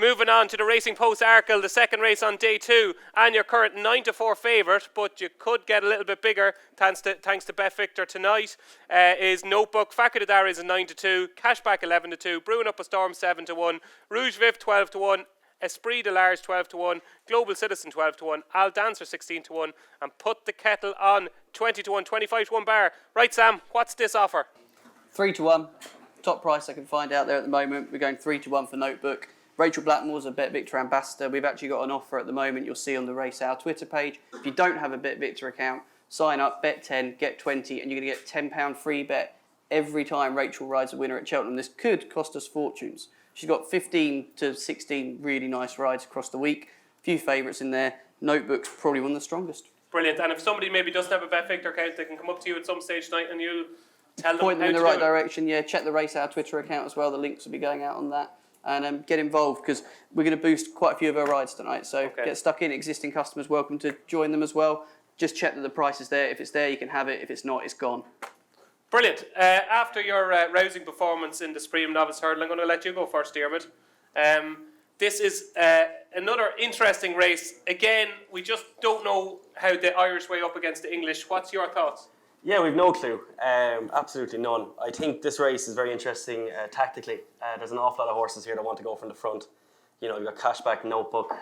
Moving on to the Racing Post Arkle, the second race on day 2, and your current 9-4 favourite, but you could get a little bit bigger thanks to BetVictor tonight, is Notebook. Fakadadara is a 9-2, Cashback 11-2, Brewing Up a Storm 7-1, Rouge Vif 12-1, Esprit de Large 12-1, Global Citizen 12-1, Al Dancer 16-1, and Put the Kettle on 20-1, 25-1 bar. Right, Sam, what's this offer? 3-1, top price I can find out there at the moment. We're going 3-1 for Notebook. Rachel Blackmore's a BetVictor ambassador. We've actually got an offer at the moment you'll see on the Racehour Twitter page. If you don't have a BetVictor account, sign up, bet 10, get 20, and you're going to get £10 free bet every time Rachel rides a winner at Cheltenham. This could cost us fortunes. She's got 15 to 16 really nice rides across the week. A few favourites in there. Notebook's probably one of the strongest. Brilliant. And if somebody maybe doesn't have a BetVictor account, they can come up to you at some stage tonight and you'll tell them Point them in how the to right do it. direction. Yeah, check the Racehour Twitter account as well. The links will be going out on that. And get involved because we're going to boost quite a few of our rides tonight. So get stuck in. Existing customers welcome to join them as well. Just check that the price is there. If it's there, you can have it. If it's not, it's gone. Brilliant. After your rousing performance in the Supreme Novice Hurdle, I'm going to let you go first, Diarmuid. This is another interesting race. Again, we just don't know how the Irish weigh up against the English. What's your thoughts? Yeah, we've no clue. Absolutely none. I think this race is very interesting tactically. There's an awful lot of horses here that want to go from the front. You know, you've got Cashback, Notebook,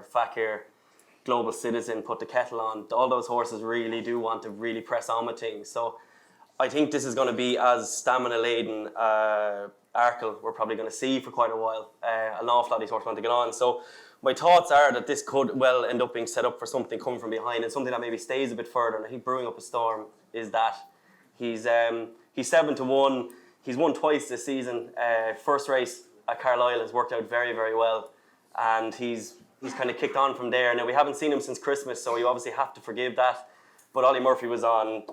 Fakir, Global Citizen, Put the Kettle on. All those horses really do want to really press on with things. So I think this is going to be as stamina-laden Arkle we're probably going to see for quite a while. An awful lot of these horses want to get on. So my thoughts are that this could well end up being set up for something coming from behind and something that maybe stays a bit further. And I think Brewing Up a Storm is that. He's 7-1. He's won twice this season. First race at Carlisle has worked out very, very well. And he's kind of kicked on from there. Now, we haven't seen him since Christmas, so you obviously have to forgive that. But Ollie Murphy was on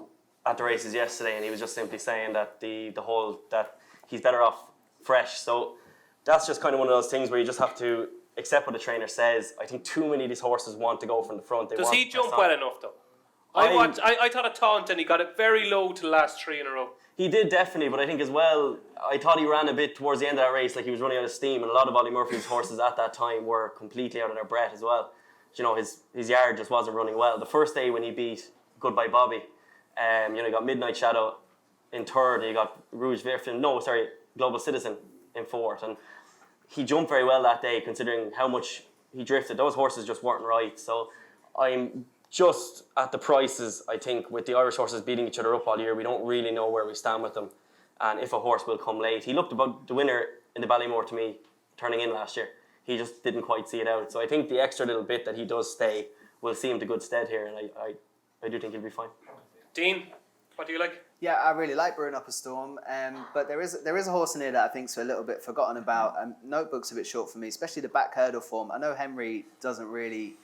at the races yesterday, and he was just simply saying that that he's better off fresh. So that's just kind of one of those things where you just have to accept what the trainer says. I think too many of these horses want to go from the front. Does he jump well enough, though? I thought a taunt and he got it very low to the last 3 in a row. He did definitely, but I think as well, I thought he ran a bit towards the end of that race, like he was running out of steam, and a lot of Ollie Murphy's horses at that time were completely out of their breath as well. You know, his yard just wasn't running well. The first day when he beat Goodbye Bobby, you got Midnight Shadow in third, and you got Rouge Vif, Global Citizen in fourth, and he jumped very well that day considering how much he drifted. Those horses just weren't right, so I'm just at the prices, I think, with the Irish horses beating each other up all year, we don't really know where we stand with them and if a horse will come late. He looked about the winner in the Ballymore to me turning in last year. He just didn't quite see it out. So I think the extra little bit that he does stay will see him to good stead here, and I do think he'll be fine. Dean, what do you like? Yeah, I really like Brewing Up a Storm, but there is a horse in here that I think's a little bit forgotten about. Notebook's a bit short for me, especially the back hurdle form. I know Henry doesn't really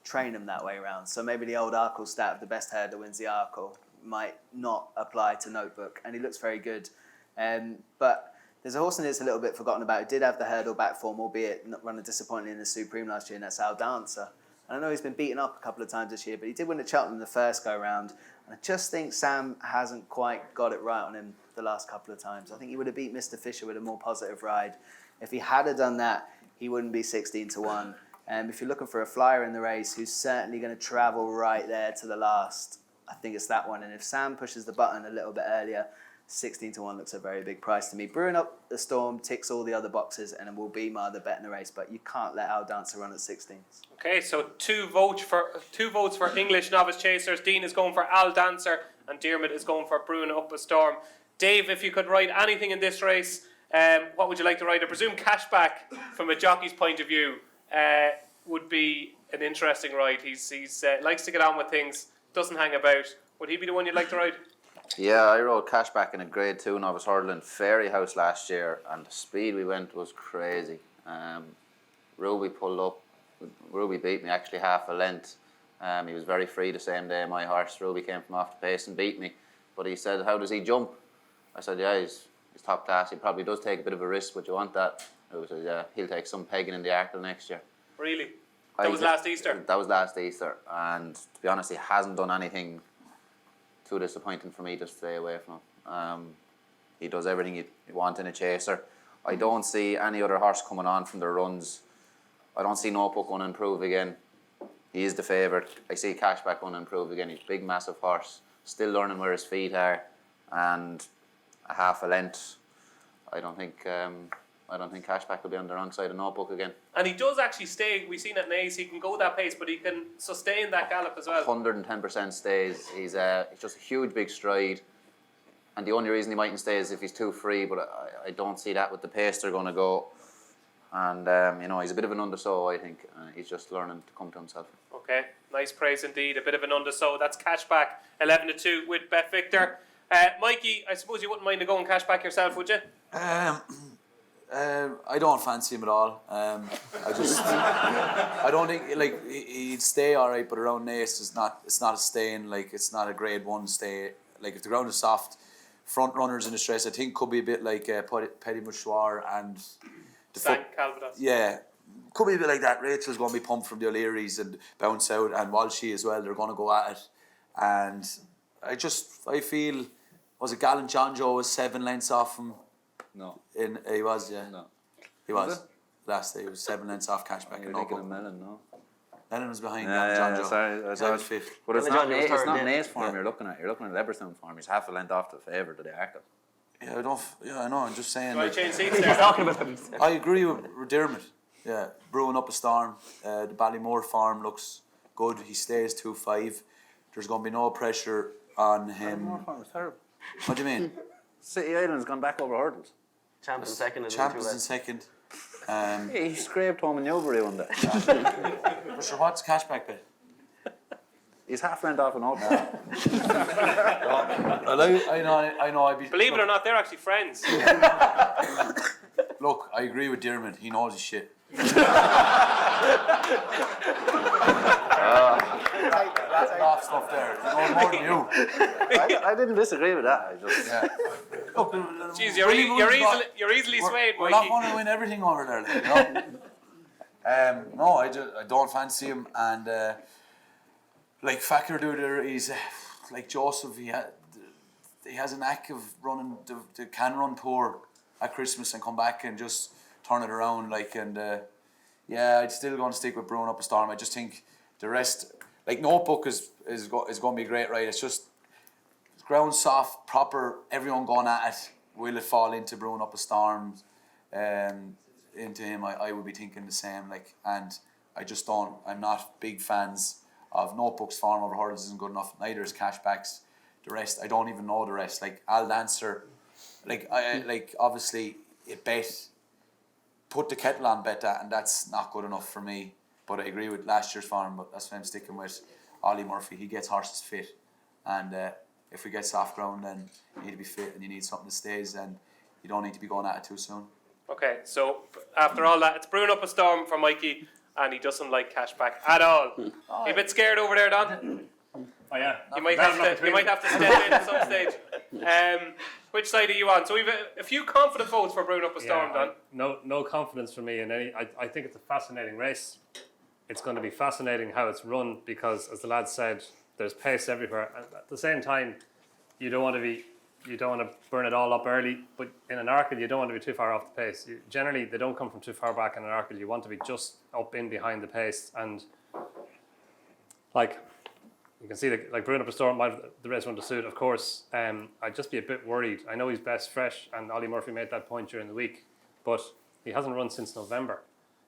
train them that way around, so maybe the old Arkle stat of the best hurdler wins the Arkle might not apply to Notebook, and he looks very good. But there's a horse in here that's a little bit forgotten about. It did have the hurdle back form, albeit not running disappointingly in the Supreme last year, and that's Al Dancer. And I know he's been beaten up a couple of times this year, but he did win at Cheltenham the first go round. And I just think Sam hasn't quite got it right on him the last couple of times. I think he would have beat Mr. Fisher with a more positive ride. If he had done that, he wouldn't be 16-1. If you're looking for a flyer in the race who's certainly going to travel right there to the last, I think it's that one. And if Sam pushes the button a little bit earlier, 16-1 looks a very big price to me. Brewing Up the Storm ticks all the other boxes and will be my other bet in the race, but you can't let Al Dancer run at 16s. Okay, so two votes for English novice chasers. Dean is going for Al Dancer and Diarmuid is going for Brewing Up a Storm. Dave, if you could ride anything in this race, what would you like to ride? I presume Cashback, from a jockey's point of view, would be an interesting ride. He's likes to get on with things, doesn't hang about. Would he be the one you'd like to ride? Yeah, I rode Cashback in a Grade 2 novice hurdle in Fairy House last year, and the speed we went was crazy. Ruby pulled up. Ruby beat me actually half a length. He was very free the same day. My horse Ruby came from off the pace and beat me. But he said, "How does he jump?" I said, "Yeah, he's top class. He probably does take a bit of a risk, but you want that." He said, "Yeah, he'll take some pegging in the Arkle next year." Really? That was last Easter? That was last Easter, and to be honest, he hasn't done anything too disappointing for me to stay away from him. He does everything you want in a chaser. I don't see any other horse coming on from the runs I don't see Notebook going to improve again. He is the favourite. I see Cashback going to improve again. He's a big, massive horse, still learning where his feet are, and a half a length. I don't think Cashback will be on the wrong side of Notebook again. And he does actually stay. We've seen at Naas, he can go that pace, but he can sustain that gallop as well. 110% stays. He's just a huge, big stride. And the only reason he mightn't stay is if he's too free, but I don't see that with the pace they're going to go. And, he's a bit of an undersow, I think. He's just learning to come to himself. Okay, nice praise indeed. A bit of an undersow. That's Cashback, 11-2 with BetVictor. Mikey, I suppose you wouldn't mind going Cashback yourself, would you? I don't fancy him at all. I don't think he'd stay all right, but around Naas it's not a staying, it's not a grade 1 stay. If the ground is soft, front runners in the stress, I think could be a bit like Petit Mouchoir and the Calvados. Yeah, could be a bit like that. Rachel's going to be pumped from the O'Learys and bounce out, and Walshy as well. They're going to go at it, and I feel, was it Gallant John Joe was 7 lengths off him? No. He was, yeah. No. He was. Last day he was 7 lengths off Cashback. You're thinking of Mellon, no? Mellon was behind John Joe. Sorry. He was 5th. But it's John not was third, Naas form you're looking at. You're looking at Leberstown form. He's half a length off the favourite of the Arkle. Yeah, I know. I'm just saying. Do I change seats He's there? talking about him. I agree with Diarmuid. Yeah, brewing up a storm. The Ballymore farm looks good. He stays 2-5. There's going to be no pressure on him. Ballymore form is terrible. What do you mean? City Island's gone back over hurdles. Champ in second. Champ is in second. He scraped home in Newbury one day. But sure, what's Cashback bet? He's half length off an open. I know. I'd be. Believe it or not, they're actually friends. Look, I agree with Diarmuid. He knows his shit. Off stuff there. He knows more than you. I didn't disagree with that. Look, Jeez, you're easily swayed, we're not Mikey. going to win everything over there. No, I don't fancy him. And Facker Duder, he's like Joseph. He has a knack of running the can run poor at Christmas and come back and just turn it around. I'd still going to stick with Brewing Up a Storm. I just think the rest, Notebook is going to be great, right? It's just ground soft, proper, everyone going at it. Will it fall into Brewing Up a Storm? Into him, I would be thinking the same. And I just don't. I'm not big fans of Notebook's form over hurdles isn't good enough. Neither is Cashback's. The rest, I don't even know the rest. I'll answer. Obviously, it put the kettle on bet that, and that's not good enough for me. But I agree with last year's form. But that's why I'm sticking with Ollie Murphy. He gets horses fit, and if we get soft ground, then you need to be fit, and you need something that stays, and you don't need to be going at it too soon. Okay, so after all that, it's brewing up a storm for Mikey, and he doesn't like Cashback at all. You a bit scared over there, Don? Oh yeah. You might have to step in at some stage. Which side are you on? So we've a few confident votes for brewing up a storm, Don. No confidence for me in any. I think it's a fascinating race. It's going to be fascinating how it's run because, as the lad said, there's pace everywhere. And at the same time, you don't want to burn it all up early. But in an Arkle, you don't want to be too far off the pace. Generally, they don't come from too far back in an Arkle. You want to be just up in behind the pace. And you can see brewing up a storm, the race run to suit. Of course, I'd just be a bit worried. I know he's best fresh, and Ollie Murphy made that point during the week, but he hasn't run since November.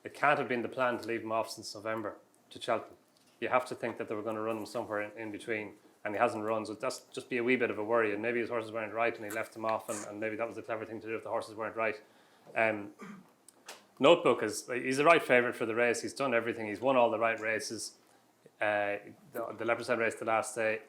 It can't have been the plan to leave him off since November to Cheltenham. You have to think that they were going to run him somewhere in between, and he hasn't run, so that's just be a wee bit of a worry. And maybe his horses weren't right, and he left him off, and maybe that was the clever thing to do if the horses weren't right. Notebook he's the right favourite for the race. He's done everything. He's won all the right races. The Leopardstown race the last day,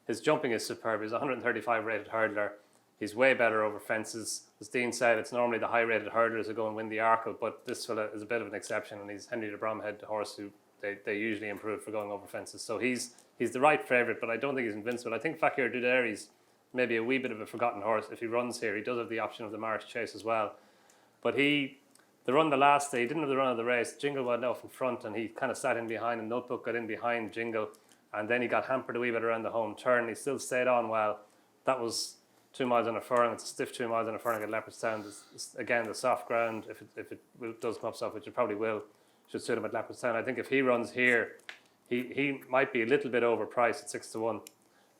his jumping is superb. He's a 135 rated hurdler. He's way better over fences. As Dean said, it's normally the high rated hurdlers who go and win the Arkle, but this fella is a bit of an exception, and he's Henry de Bromhead, the horse who they usually improve for going over fences. So he's the right favourite, but I don't think he's invincible. I think Fakir Duderi's maybe a wee bit of a forgotten horse. If he runs here, he does have the option of the Marsh Chase as well. But the run the last day, he didn't have the run of the race. Jingle went off in front, and he kind of sat in behind, and Notebook got in behind Jingle, and then he got hampered a wee bit around the home turn. He still stayed on well. That was 2 miles on a furlong. It's a stiff 2 miles on a furlong at Leopardstown. Again, the soft ground, if it does come up soft, which it probably will, should suit him at Leopardstown. I think if he runs here, he might be a little bit overpriced at 6-1.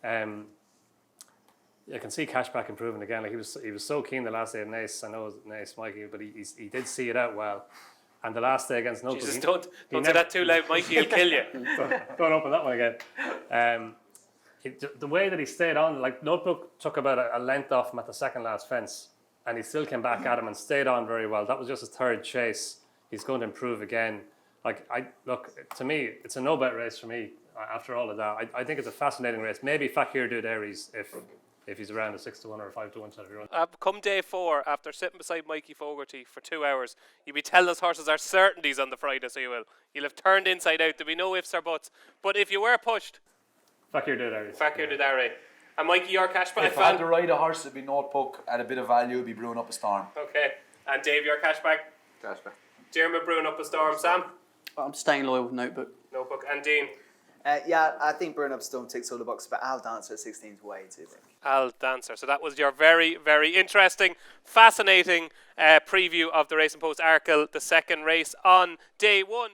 I can see Cashback improving again. Like he was so keen the last day at Nace. I know it was Nace, Mikey, but he did see it out well. And the last day against Notebook, Jesus, don't say that too loud, Mikey. He'll kill you. don't open that one again. The way that he stayed on, like Notebook took about a length off him at the second last fence, and he still came back at him and stayed on very well. That was just his third chase. He's going to improve again. To me, it's a no bet race for me. After all of that, I think it's a fascinating race. Maybe Fakir do Dairies if he's around a 6-1 or a 5-1 type of run. Come day 4, after sitting beside Mikey Fogarty for 2 hours, you'll be telling us horses are certainties on the Friday, so you will. You'll have turned inside out. There'll be no ifs or buts. But if you were pushed, Fakir do Dairies. Fakir do Dairy. And Mikey, your Cashback If I had to fan? ride a horse, it'd be Notebook at a bit of value. It'd be Brewing Up a Storm. Okay. And Dave, your Cashback? Cashback. Diarmuid brewing up a storm. Sam? I'm staying loyal with Notebook. Notebook. And Dean? Yeah, I think Brewing Up a Storm ticks all the boxes, but Al Dancer at 16 is way too big. Al Dancer. So that was your very, very interesting, fascinating preview of the Racing Post Arkle, the second race on day 1.